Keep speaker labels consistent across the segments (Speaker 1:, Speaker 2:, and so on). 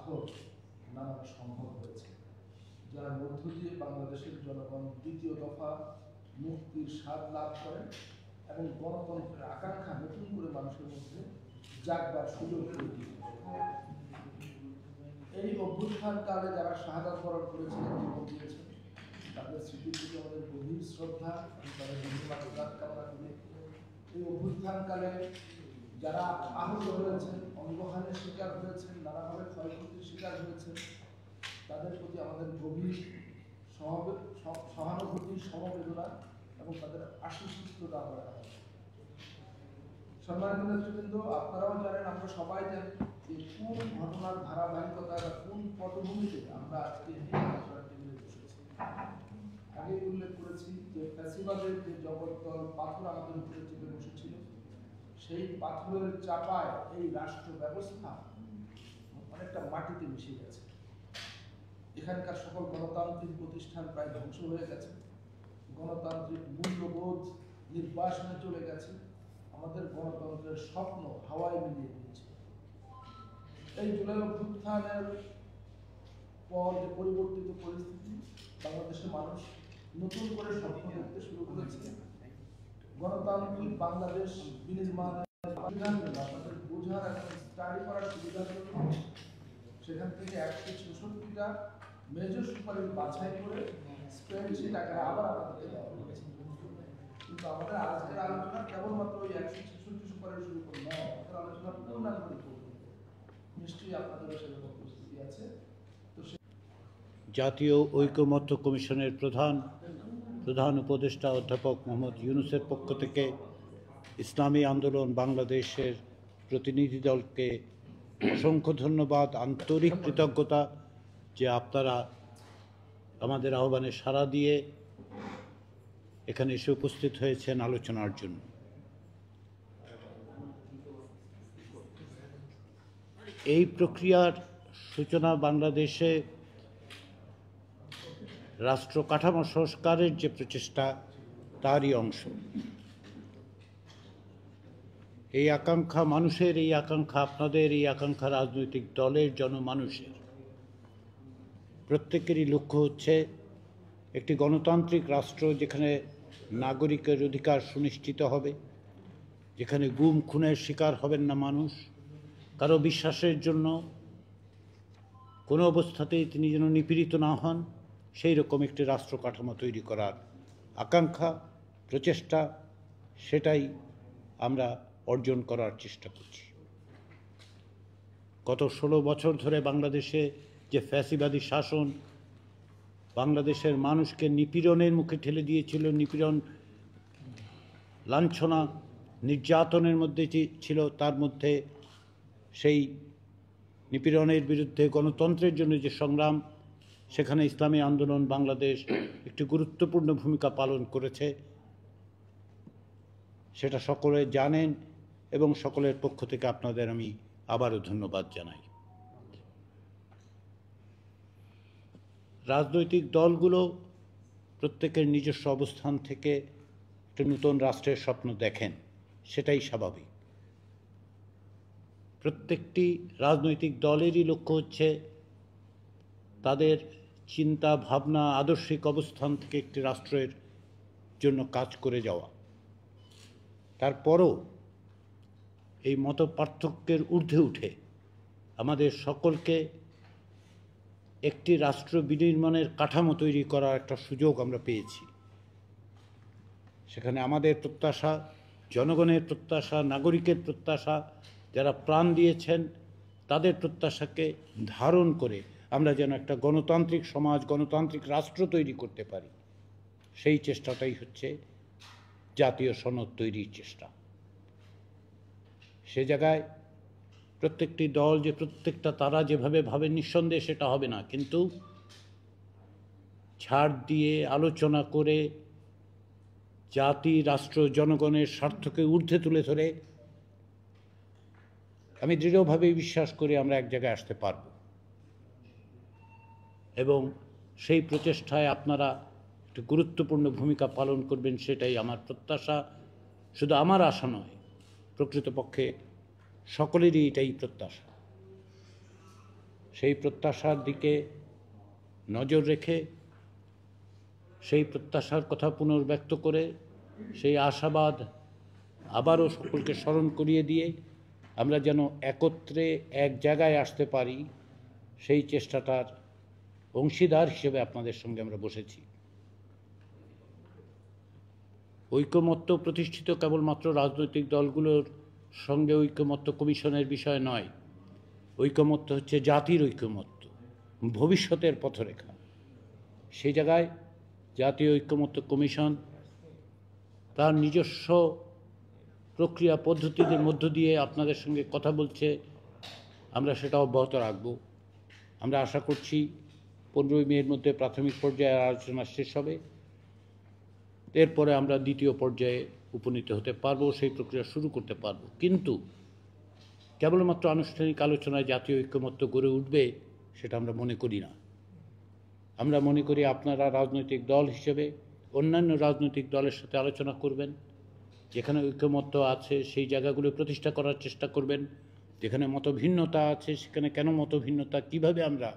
Speaker 1: পাথর নামানো সম্ভব হয়েছে, যার মধ্য দিয়ে বাংলাদেশের জনগণ দ্বিতীয় দফা মুক্তির স্বাদ লাভ করেন এবং গণতন্ত্রের আকাঙ্ক্ষা নতুন করে মানুষের মধ্যে জাগবার সুযোগ করে দিয়েছে। এই অভ্যুত্থান কালে যারা শাহাদাত বরণ করেছিলেন, জীবন দিয়েছেন, তাদের স্মৃতির প্রতি আমাদের গভীর শ্রদ্ধা, তাদের মাগফিরাত কামনা করি। এই অভ্যুত্থান কালে যারা আহত হয়েছেন, অঙ্গহানির শিকার হয়েছেন, নানাভাবে ক্ষয়ক্ষতির শিকার হয়েছেন, তাদের প্রতি আমাদের গভীর সহানুভূতি, সমবেদনা এবং তাদের আশীর্বাদ আমরা রাখি। সম্মানিত নেতৃবৃন্দ, আপনারাও জানেন, আমরা সবাই জানি যে কোন ঘটনার ধারাবাহিকতা বা কোন পটভূমিতে আমরা আজকে টেবিলে বসেছি। আগে উল্লেখ করেছি যে ফ্যাসিবাদের যে জগদ্দল পাথর আমাদের উপরে চেপে বসেছিল, সেই পাথরের চাপায় এই রাষ্ট্র ব্যবস্থা অনেকটা মাটিতে মিশে গেছে। এখানকার সকল গণতান্ত্রিক প্রতিষ্ঠান প্রায় ধ্বংস হয়ে গেছে, গণতান্ত্রিক মূল্যবোধ নির্বাসনে চলে গেছে, আমাদের গণতন্ত্রের স্বপ্ন হাওয়ায় মিলিয়ে দিয়েছে। এই জুলাই অভ্যুত্থানের পর যে পরিবর্তিত পরিস্থিতি, বাংলাদেশের মানুষ নতুন করে স্বপ্ন দেখতে শুরু করেছে। গণতান্ত্রিক বাংলাদেশ বিনির্মাণের আপনাদের বোঝার এবং স্টাডি করার সুবিধার জন্য সেখান থেকে 166টা মেজর সুপারিশ বাছাই করে স্প্রেডশিট আকারে আবার আপনাদেরকে দেওয়া হয়েছে। কিন্তু আমাদের আজকের আলোচনা কেবলমাত্র ওই 166 সুপারিশের উপর নয়, আমাদের আলোচনা পূর্ণাঙ্গ রিপোর্ট। নিশ্চয়ই আপনাদের সেরকম প্রস্তুতি আছে। তো
Speaker 2: জাতীয় ঐকমত্য কমিশনের প্রধান উপদেষ্টা অধ্যাপক মোহাম্মদ ইউনূসের পক্ষ থেকে ইসলামী আন্দোলন বাংলাদেশের প্রতিনিধি দলকে অসংখ্য ধন্যবাদ, আন্তরিক কৃতজ্ঞতা যে আপনারা আমাদের আহ্বানে সাড়া দিয়ে এখানে এসে উপস্থিত হয়েছেন আলোচনার জন্য। এই প্রক্রিয়ার সূচনা বাংলাদেশে রাষ্ট্র কাঠামো সংস্কারের যে প্রচেষ্টা, তারই অংশ। এই আকাঙ্ক্ষা মানুষের, এই আকাঙ্ক্ষা আপনাদের, এই আকাঙ্ক্ষা রাজনৈতিক দলের, জনমানুষের প্রত্যেকেরই লক্ষ্য হচ্ছে একটি গণতান্ত্রিক রাষ্ট্র যেখানে নাগরিকের অধিকার সুনিশ্চিত হবে, যেখানে গুম খুনের শিকার হবেন না মানুষ, কারো বিশ্বাসের জন্য কোনো অবস্থাতেই তিনি যেন নিপীড়িত না হন, সেই রকম একটি রাষ্ট্র কাঠামো তৈরি করার আকাঙ্ক্ষা, প্রচেষ্টা, সেটাই আমরা অর্জন করার চেষ্টা করছি। গত 16 বছর ধরে বাংলাদেশে যে ফ্যাসিবাদী শাসন বাংলাদেশের মানুষকে নিপীড়নের মুখে ঠেলে দিয়েছিল, নিপীড়ন, লাঞ্ছনা, নির্যাতনের মধ্যে ছিল, তার মধ্যে সেই নিপীড়নের বিরুদ্ধে গণতন্ত্রের জন্য যে সংগ্রাম, সেখানে ইসলামী আন্দোলন বাংলাদেশ একটি গুরুত্বপূর্ণ ভূমিকা পালন করেছে, সেটা সকলে জানেন এবং সকলের পক্ষ থেকে আপনাদের আমি আবারও ধন্যবাদ জানাই। রাজনৈতিক দলগুলো প্রত্যেকের নিজস্ব অবস্থান থেকে একটা নতুন রাষ্ট্রের স্বপ্ন দেখেন, সেটাই স্বাভাবিক। প্রত্যেকটি রাজনৈতিক দলেরই লক্ষ্য হচ্ছে তাদের চিন্তা ভাবনা, আদর্শিক অবস্থান থেকে একটি রাষ্ট্রের জন্য কাজ করে যাওয়া। তারপরও এই মত পার্থক্যের ঊর্ধ্বে উঠে আমাদের সকলকে একটি রাষ্ট্র বিনির্মাণের কাঠামো তৈরি করার একটা সুযোগ আমরা পেয়েছি। সেখানে আমাদের প্রত্যাশা, জনগণের প্রত্যাশা, নাগরিকের প্রত্যাশা, যারা প্রাণ দিয়েছেন তাদের প্রত্যাশাকে ধারণ করে আমরা যেন একটা গণতান্ত্রিক সমাজ, গণতান্ত্রিক রাষ্ট্র তৈরি করতে পারি, সেই চেষ্টাটাই হচ্ছে জাতীয় সনদ তৈরির চেষ্টা। সে জায়গায় প্রত্যেকটি দল যে প্রত্যেকটা তারা যেভাবে ভাবে, নিঃসন্দেহে সেটা হবে না, কিন্তু ছাড় দিয়ে আলোচনা করে জাতি, রাষ্ট্র, জনগণের স্বার্থকে ঊর্ধ্বে তুলে ধরে আমি দৃঢ়ভাবে বিশ্বাস করি আমরা এক জায়গায় আসতে পারব। এবং সেই প্রচেষ্টায় আপনারা একটি গুরুত্বপূর্ণ ভূমিকা পালন করবেন, সেটাই আমার প্রত্যাশা। শুধু আমার আশা নয়, প্রকৃতপক্ষে সকলেরই এটাই প্রত্যাশা। সেই প্রত্যাশার দিকে নজর রেখে, সেই প্রত্যাশার কথা পুনর্ব্যক্ত করে, সেই আশাবাদ আবারও সকলকে স্মরণ করিয়ে দিয়ে আমরা যেন একত্রে এক জায়গায় আসতে পারি, সেই চেষ্টাটার অংশীদার হিসেবে আপনাদের সঙ্গে আমরা বসেছি। ঐকমত্য প্রতিষ্ঠিত কেবলমাত্র রাজনৈতিক দলগুলোর সঙ্গে ঐকমত্য কমিশনের বিষয় নয়। ঐকমত্য হচ্ছে জাতির ঐকমত্য, ভবিষ্যতের পথরেখা। সেই জায়গায় জাতীয় ঐকমত্য কমিশন তার নিজস্ব প্রক্রিয়া পদ্ধতিদের মধ্য দিয়ে আপনাদের সঙ্গে কথা বলছে, আমরা সেটা অব্যাহত রাখব। আমরা আশা করছি 15ই মের মধ্যে প্রাথমিক পর্যায়ে আলোচনা শেষ হবে, এরপরে আমরা দ্বিতীয় পর্যায়ে উপনীত হতে পারবো, সেই প্রক্রিয়া শুরু করতে পারবো। কিন্তু কেবলমাত্র আনুষ্ঠানিক আলোচনায় জাতীয় ঐকমত্য গড়ে উঠবে সেটা আমরা মনে করি না। আমরা মনে করি আপনারা রাজনৈতিক দল হিসেবে অন্যান্য রাজনৈতিক দলের সাথে আলোচনা করবেন, যেখানে ঐকমত্য আছে সেই জায়গাগুলো প্রতিষ্ঠা করার চেষ্টা করবেন, যেখানে মতভিন্নতা আছে সেখানে কেন মতভিন্নতা, কীভাবে আমরা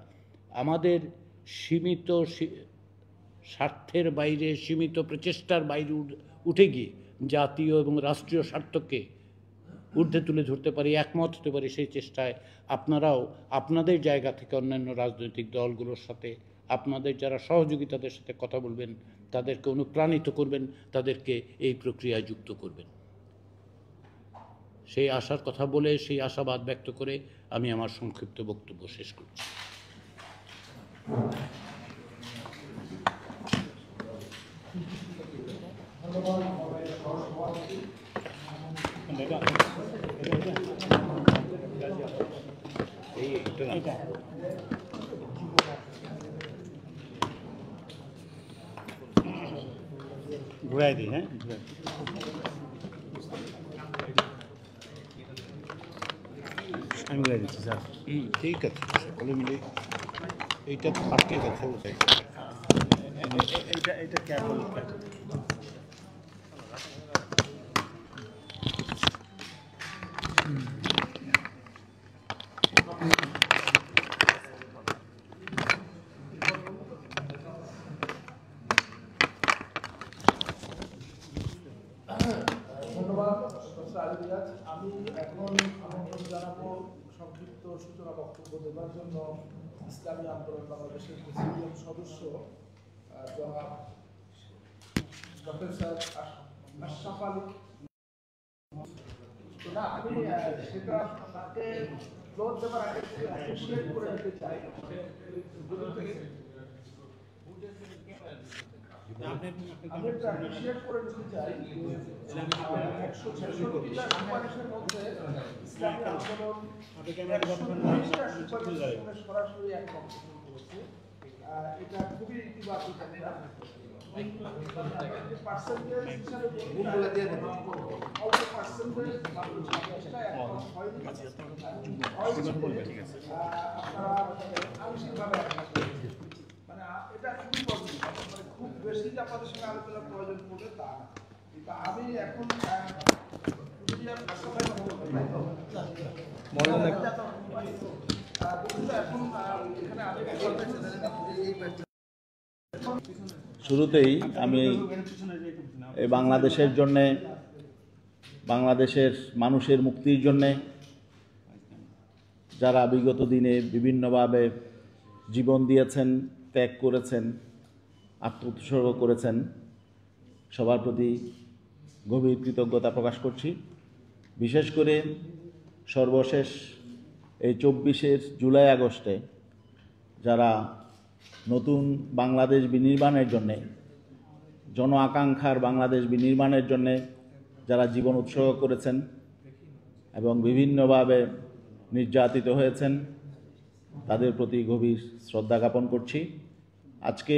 Speaker 2: আমাদের সীমিত স্বার্থের বাইরে, সীমিত প্রচেষ্টার বাইরে উঠে গিয়ে জাতীয় এবং রাষ্ট্রীয় স্বার্থকে ঊর্ধ্বে তুলে ধরতে পারি, একমত হতে পারি, সেই চেষ্টায় আপনারাও আপনাদের জায়গা থেকে অন্যান্য রাজনৈতিক দলগুলোর সাথে আপনাদের যারা সহযোগী তাদের সাথে কথা বলবেন, তাদেরকে অনুপ্রাণিত করবেন, তাদেরকে এই প্রক্রিয়ায় যুক্ত করবেন। সেই আশার কথা বলে, সেই আশাবাদ ব্যক্ত করে আমি আমার সংক্ষিপ্ত বক্তব্য শেষ করছি।
Speaker 3: ঘুরাই দিই, হ্যাঁ, আমি ঘুরাই দিচ্ছি স্যার।
Speaker 2: ঠিক আছে, সকলে মিলে এইটা আটকে গেছে।
Speaker 3: এইটা কেবল
Speaker 1: ধন্যবাদ প্রফেসর আলী রিয়াজ। আমি এখন আমন্ত্রণ জানাবো সংক্ষিপ্ত সূচনা বক্তব্য দেওয়ার জন্য ইসলামী আন্দোলন বাংলাদেশের প্রেসিডিয়াম সদস্য জনাব প্রফেসর আশরাফ আলী। না, আমি সেটা তাকে ফ্লোর দেওয়ার আগে অ্যাপ্রিশিয়েট করে দিতে চাই। আমি একটা অ্যাপ্রিশিয়েট করে দিতে চাই 166টা সুপারিশের মধ্যে ইসলামী আন্দোলন সরাসরি এক অংশগ্রহণ করেছে। এটা খুবই ইতিবাচক একটা পার্সেন্টেজ হিসাবে অল্প পার্সেন্টেজ আপনারা আংশিকভাবে মানে এটা খুবই পজিটিভ, মানে খুব বেশি যে আপনাদের সঙ্গে আলোচনার প্রয়োজন পড়বে তা না। কিন্তু আমি এখন
Speaker 4: শুরুতেই আমি এই বাংলাদেশের জন্যে, বাংলাদেশের মানুষের মুক্তির জন্যে যারা বিগত দিনে বিভিন্নভাবে জীবন দিয়েছেন, ত্যাগ করেছেন, আত্মোৎসর্গ করেছেন, সবার প্রতি গভীর কৃতজ্ঞতা প্রকাশ করছি। বিশেষ করে সর্বশেষ এই 24 জুলাই আগস্টে যারা নতুন বাংলাদেশ বিনির্মাণের জন্যে, জন আকাঙ্ক্ষার বাংলাদেশ বিনির্মাণের জন্যে যারা জীবন উৎসর্গ করেছেন এবং বিভিন্নভাবে নির্যাতিত হয়েছেন, তাদের প্রতি গভীর শ্রদ্ধা জ্ঞাপন করছি। আজকে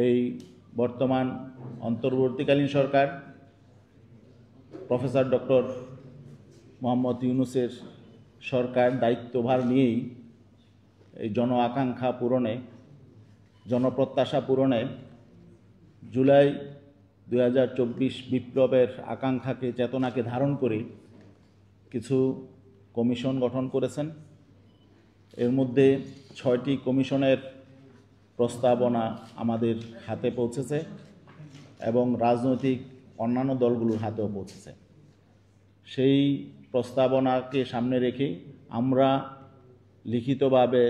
Speaker 4: এই বর্তমান অন্তর্বর্তীকালীন সরকার প্রফেসর ডক্টর মোহাম্মদ ইউনূসের সরকার দায়িত্বভার নিয়েই এই জন আকাঙ্ক্ষা পূরণে, জনপ্রত্যাশা পূরণে জুলাই 2024 বিপ্লবের আকাঙ্ক্ষাকে, চেতনাকে ধারণ করে কিছু কমিশন গঠন করেছেন। এর মধ্যে 6টি কমিশনের প্রস্তাবনা আমাদের হাতে পৌঁছেছে এবং রাজনৈতিক অন্যান্য দলগুলোর হাতেও পৌঁছেছে। সেই প্রস্তাবনাকে সামনে রেখে আমরা লিখিতভাবে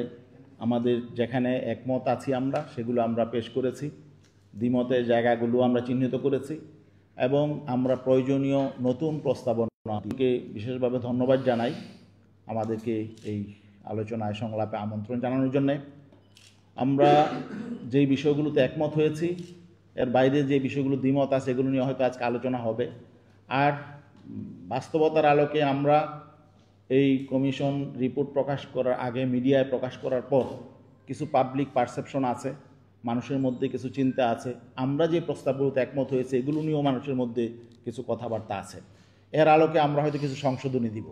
Speaker 4: আমাদের যেখানে একমত আছি সেগুলো আমরা পেশ করেছি, দ্বিমতের জায়গাগুলো আমরা চিহ্নিত করেছি এবং আমরা প্রয়োজনীয় নতুন প্রস্তাবনাকে বিশেষভাবে ধন্যবাদ জানাই আমাদেরকে এই আলোচনায় সংলাপে আমন্ত্রণ জানানোর জন্যে। আমরা যেই বিষয়গুলোতে একমত হয়েছি এর বাইরে যে বিষয়গুলো দ্বিমত আছে এগুলো নিয়ে হয়তো আজকে আলোচনা হবে। আর বাস্তবতার আলোকে আমরা এই কমিশন রিপোর্ট প্রকাশ করার আগে মিডিয়ায় প্রকাশ করার পর কিছু পাবলিক পারসেপশন আছে, মানুষের মধ্যে কিছু চিন্তা আছে, আমরা যে প্রস্তাবগুলোতে একমত হয়েছে এগুলো নিয়েও মানুষের মধ্যে কিছু কথাবার্তা আছে। এর আলোকে আমরা হয়তো কিছু সংশোধনী দিব।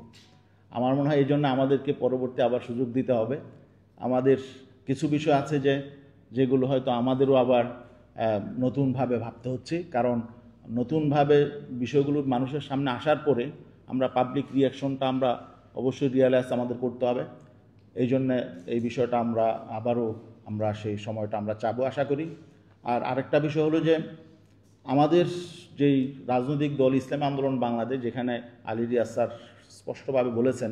Speaker 4: আমার মনে হয় এই জন্য আমাদেরকে পরবর্তী আবার সুযোগ দিতে হবে। আমাদের কিছু বিষয় আছে যেগুলো হয়তো আমাদেরও আবার নতুনভাবে ভাবতে হচ্ছে, কারণ নতুনভাবে বিষয়গুলো মানুষের সামনে আসার পরে আমরা পাবলিক রিয়াকশনটা আমরা অবশ্যই রিয়ালাইজ আমাদের করতে হবে। এই জন্যে এই বিষয়টা আমরা সেই সময়টা আমরা চাবো আশা করি। আর আরেকটা বিষয় হলো যে আমাদের যেই রাজনৈতিক দল ইসলামী আন্দোলন বাংলাদেশ, যেখানে আলী রিয়াজ স্যার স্পষ্টভাবে বলেছেন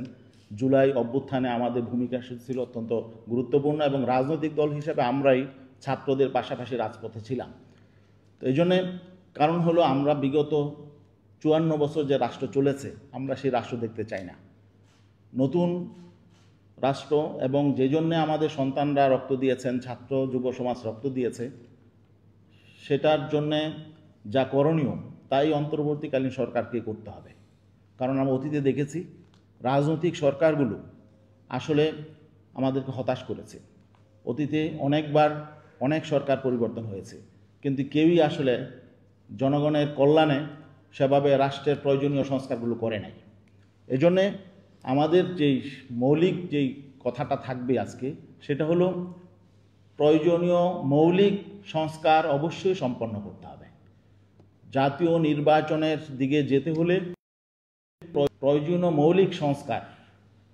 Speaker 4: জুলাই অভ্যুত্থানে আমাদের ভূমিকা ছিল অত্যন্ত গুরুত্বপূর্ণ এবং রাজনৈতিক দল হিসেবে আমরাই ছাত্রদের পাশাপাশি রাজপথে ছিলাম। তো এই জন্যে কারণ হলো আমরা বিগত 54 বছর যে রাষ্ট্র চলেছে আমরা সেই রাষ্ট্র দেখতে চাই না, নতুন রাষ্ট্র। এবং যে জন্যে আমাদের সন্তানরা রক্ত দিয়েছেন, ছাত্র যুব সমাজ রক্ত দিয়েছে, সেটার জন্যে যা করণীয় তাই অন্তর্বর্তীকালীন সরকারকে করতে হবে। কারণ আমরা অতীতে দেখেছি রাজনৈতিক সরকারগুলো আসলে আমাদেরকে হতাশ করেছে। অতীতে অনেকবার অনেক সরকার পরিবর্তন হয়েছে, কিন্তু কেউই আসলে জনগণের কল্যাণে সেভাবে রাষ্ট্রের প্রয়োজনীয় সংস্কারগুলো করে নাই। এজন্যে আমাদের মৌলিক যেই কথাটা থাকবে আজকে সেটা হলো প্রয়োজনীয় মৌলিক সংস্কার অবশ্যই সম্পন্ন করতে হবে। জাতীয় নির্বাচনের দিকে যেতে হলে প্রয়োজনীয় মৌলিক সংস্কার,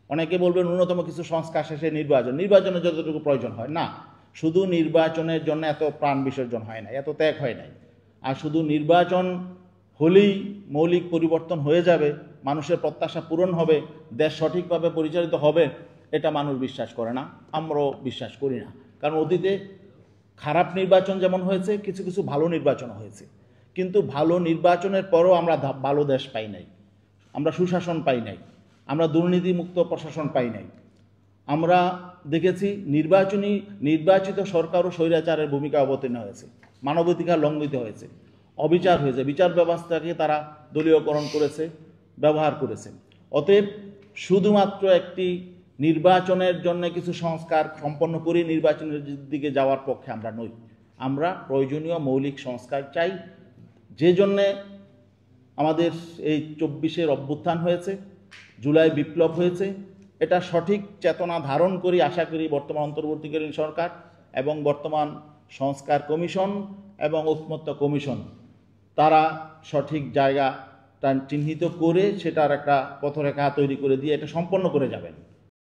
Speaker 4: অনেকে বলবেন ন্যূনতম কিছু সংস্কার শেষে নির্বাচনের যতটুকু প্রয়োজন হয় না, শুধু নির্বাচনের জন্য এত প্রাণ বিসর্জন হয় না, এত ত্যাগ হয় নাই। আর শুধু নির্বাচন হলেই মৌলিক পরিবর্তন হয়ে যাবে, মানুষের প্রত্যাশা পূরণ হবে, দেশ সঠিকভাবে পরিচালিত হবে, এটা মানুষ বিশ্বাস করে না, আমরাও বিশ্বাস করি না। কারণ অতীতে খারাপ নির্বাচন যেমন হয়েছে, কিছু কিছু ভালো নির্বাচন হয়েছে, কিন্তু ভালো নির্বাচনের পরও আমরা ভালো দেশ পাই নাই, আমরা সুশাসন পাই নাই, আমরা দুর্নীতিমুক্ত প্রশাসন পাই নাই। আমরা দেখেছি নির্বাচিত সরকারও স্বৈরাচারের ভূমিকা অবতীর্ণ হয়েছে, মানবাধিকার লঙ্ঘিত হয়েছে, অবিচার হয়েছে, বিচার ব্যবস্থাকে তারা দলীয়করণ করেছে, ব্যবহার করেছে। অতএব শুধুমাত্র একটি নির্বাচনের জন্য কিছু সংস্কার সম্পন্ন করে নির্বাচনের দিকে যাওয়ার পক্ষে আমরা নই। আমরা প্রয়োজনীয় মৌলিক সংস্কার চাই, যে জন্যে আমাদের এই 24-এর অভ্যুত্থান হয়েছে, জুলাই বিপ্লব হয়েছে। এটা সঠিক চেতনা ধারণ করি আশা করি বর্তমান অন্তর্বর্তীকালীন সরকার এবং বর্তমান সংস্কার কমিশন এবং ঐকমত্য কমিশন তারা সঠিক জায়গাটা চিহ্নিত করে সেটার একটা পথরেখা তৈরি করে দিয়ে এটা সম্পন্ন করে যাবেন।